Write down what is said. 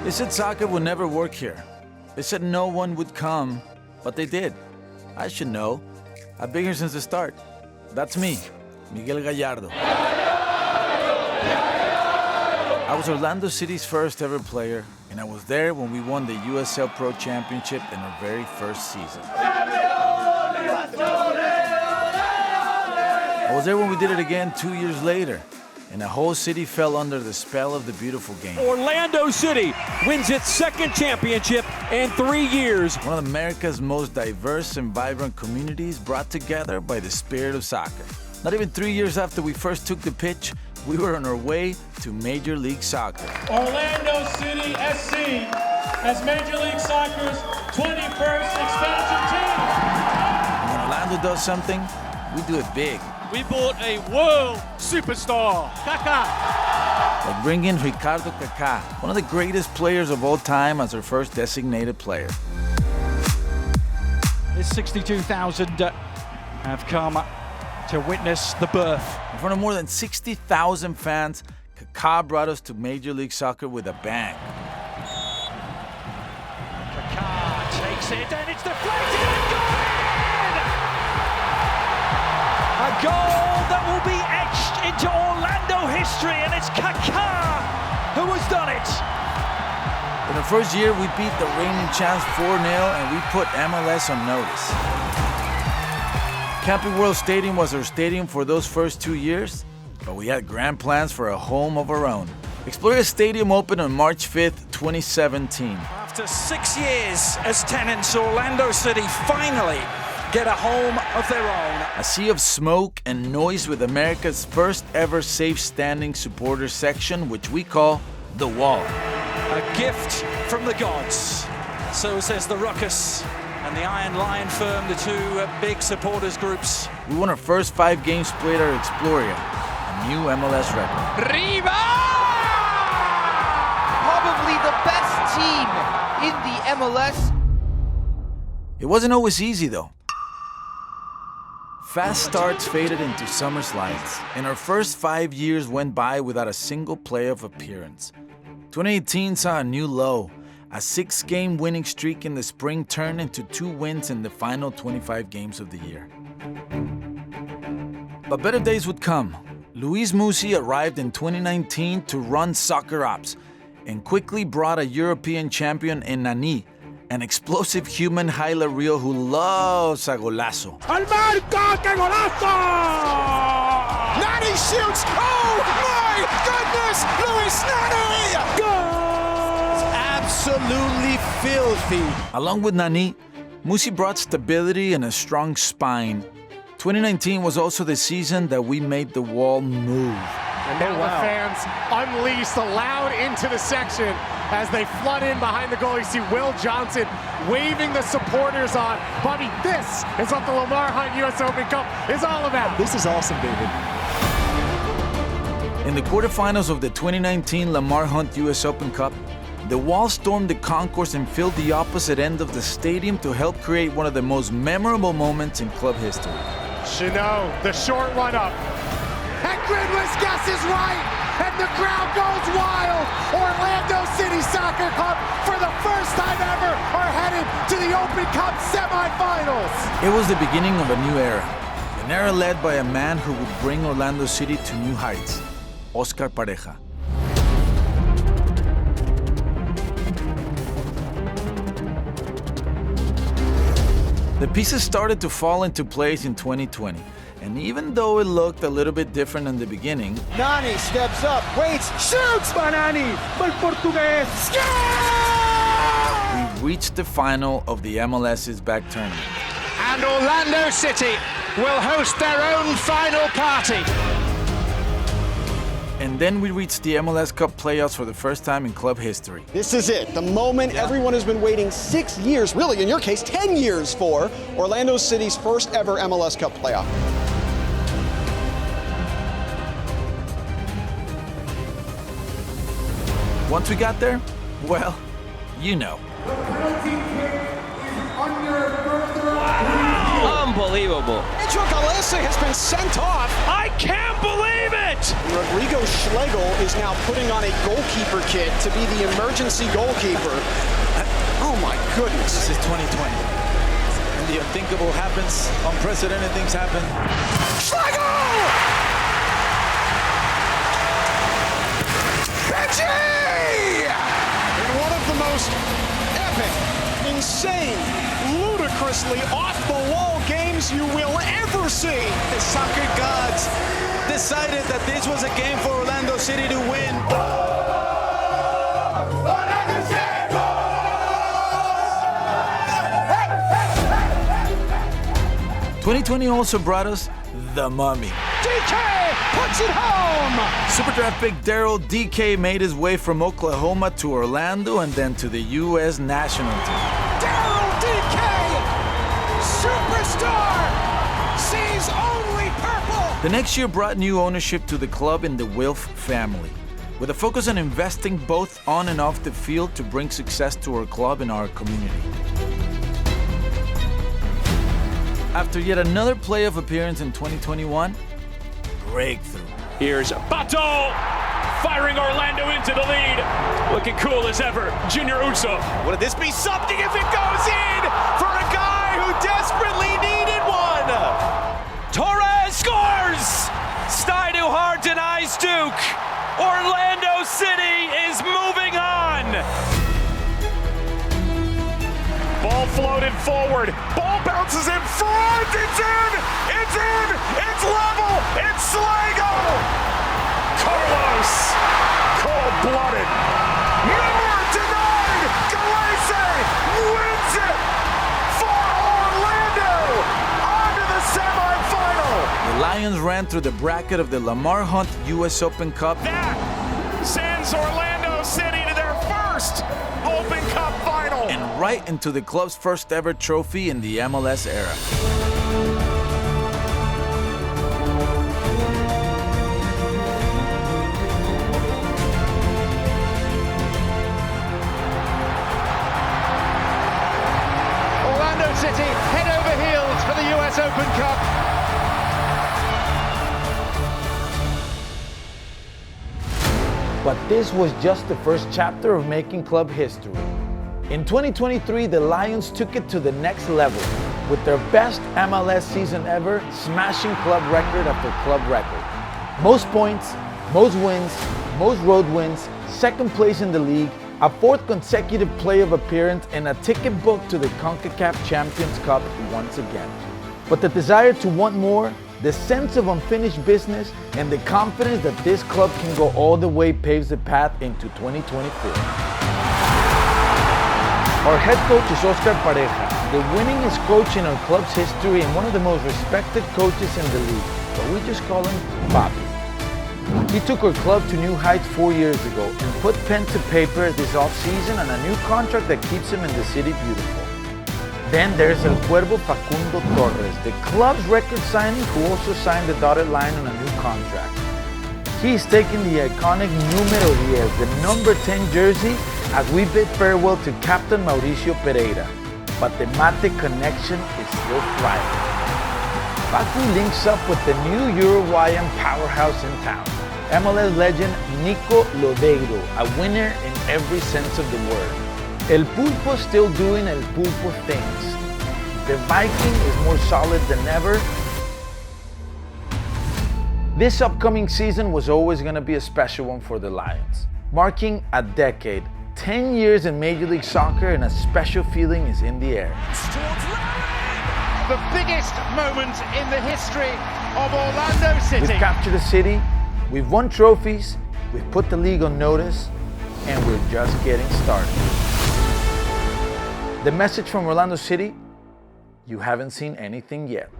They said soccer would never work here. They said no one would come, but they did. I should know. I've been here since the start. That's me, Miguel Gallardo. I was Orlando City's first ever player, and I was there when we won the USL Pro Championship in our very first season. I was there when we did it again 2 years later, and the whole city fell under the spell of the beautiful game. Orlando City wins its second championship in 3 years. One of America's most diverse and vibrant communities brought together by the spirit of soccer. Not even 3 years after we first took the pitch, we were on our way to Major League Soccer. Orlando City SC as Major League Soccer's 21st expansion team. And when Orlando does something, we do it big. We bought a world superstar, Kaká. Like bringing Ricardo Kaká, one of the greatest players of all time, as our first designated player. This 62,000 have come to witness the birth. In front of more than 60,000 fans, Kaká brought us to Major League Soccer with a bang. Kaká takes it and it's deflected and gone in! A goal that will be etched into Orlando history, and it's Kaká who has done it. In our first year, we beat the reigning champs 4-0 and we put MLS on notice. Camping World Stadium was our stadium for those first 2 years, but we had grand plans for a home of our own. Exploria Stadium opened on March 5th, 2017. After 6 years as tenants, Orlando City finally get a home of their own. A sea of smoke and noise with America's first ever safe standing supporter section, which we call The Wall. A gift from the gods, so says the Ruckus and the Iron Lion firm, the two big supporters groups. We won our first 5 games played at Exploria, a new MLS record. Riva! Probably the best team in the MLS. It wasn't always easy though. Fast starts faded into summer slides, and our first 5 years went by without a single playoff appearance. 2018 saw a new low. A 6-game winning streak in the spring turned into 2 wins in the final 25 games of the year. But better days would come. Luis Muzzi arrived in 2019 to run soccer ops and quickly brought a European champion in Nani, an explosive human highlight reel who loves a golazo. Al marca, que golazo! Nani shoots! Oh my goodness! Luis Nani! Absolutely filthy. Along with Nani, Muzzi brought stability and a strong spine. 2019 was also the season that we made the wall move. And now the fans unleashed, allowed into the section as they flood in behind the goal. You see Will Johnson waving the supporters on. Bobby, this is what the Lamar Hunt U.S. Open Cup is all about. This is awesome, David. In the quarterfinals of the 2019 Lamar Hunt U.S. Open Cup, the Wall stormed the concourse and filled the opposite end of the stadium to help create one of the most memorable moments in club history. Chanot, the short run up. And Gridless guesses right, and the crowd goes wild. Orlando City Soccer Club, for the first time ever, are headed to the Open Cup semifinals. It was the beginning of a new era, an era led by a man who would bring Orlando City to new heights, Oscar Pareja. The pieces started to fall into place in 2020, and even though it looked a little bit different in the beginning, Nani steps up, waits, shoots! Banani, bal portugués. we reached the final of the MLS's back tournament. And Orlando City will host their own final party. And then we reached the MLS Cup playoffs for the first time in club history. This is it, the moment everyone has been waiting 6 years, really in your case 10 years for, Orlando City's first ever MLS Cup playoff. Once we got there, well, you know. Unbelievable. Pedro Galese has been sent off. I can't believe it! it. Rodrigo Schlegel is now putting on a goalkeeper kit to be the emergency goalkeeper. Oh my goodness. This is 2020. And the unthinkable happens. Unprecedented things happen. Schlegel! Benji! In one of the most epic, insane, ludicrously off-the-wall games you will ever see. The soccer gods decided that this was a game for Orlando City to win. 2020 also brought us the Mummy. DK puts it home! Superdraft pick Daryl DK made his way from Oklahoma to Orlando and then to the U.S. national team. Daryl DK, superstar, sees only purple! The next year brought new ownership to the club in the Wilf family, with a focus on investing both on and off the field to bring success to our club and our community. After yet another playoff appearance in 2021, breakthrough. Here's Bato firing Orlando into the lead. Looking cool as ever, Junior Uso. Would this be something if it goes in for a guy who desperately needed one? Torres scores! Staidu Hart denies Duke. Orlando City is moving on. Ball floated forward. Ball bounces in front. It's in. It's in. It's level. It's Schlegel. Carlos. Cold-blooded. Never denied. Galese wins it for Orlando. On to the semifinal. The Lions ran through the bracket of the Lamar Hunt U.S. Open Cup. That sends Orlando City to their first Open Cup final. And right into the club's first ever trophy in the MLS era. Orlando City head over heels for the US Open Cup. But this was just the first chapter of making club history. In 2023, the Lions took it to the next level with their best MLS season ever, smashing club record after club record. Most points, most wins, most road wins, second place in the league, a fourth consecutive playoff appearance, and a ticket booked to the CONCACAF Champions Cup once again. But the desire to want more, the sense of unfinished business, and the confidence that this club can go all the way paves the path into 2024. Our head coach is Oscar Pareja, the winningest coach in our club's history and one of the most respected coaches in the league, but we just call him Bobby. He took our club to new heights 4 years ago and put pen to paper this offseason on a new contract that keeps him in the city beautiful. Then there's El Cuervo Facundo Torres, the club's record signing who also signed the dotted line on a new contract. He's taking the iconic numero 10, the number 10 jersey, as we bid farewell to Captain Mauricio Pereira. But the Mate connection is still thriving. Facu links up with the new Uruguayan powerhouse in town, MLS legend Nico Lodeiro, a winner in every sense of the word. El Pulpo still doing El Pulpo things. The Viking is more solid than ever. This upcoming season was always going to be a special one for the Lions, marking a decade, 10 years in Major League Soccer, and a special feeling is in the air. The biggest moment in the history of Orlando City. We've captured the city, we've won trophies, we've put the league on notice, and we're just getting started. The message from Orlando City: you haven't seen anything yet.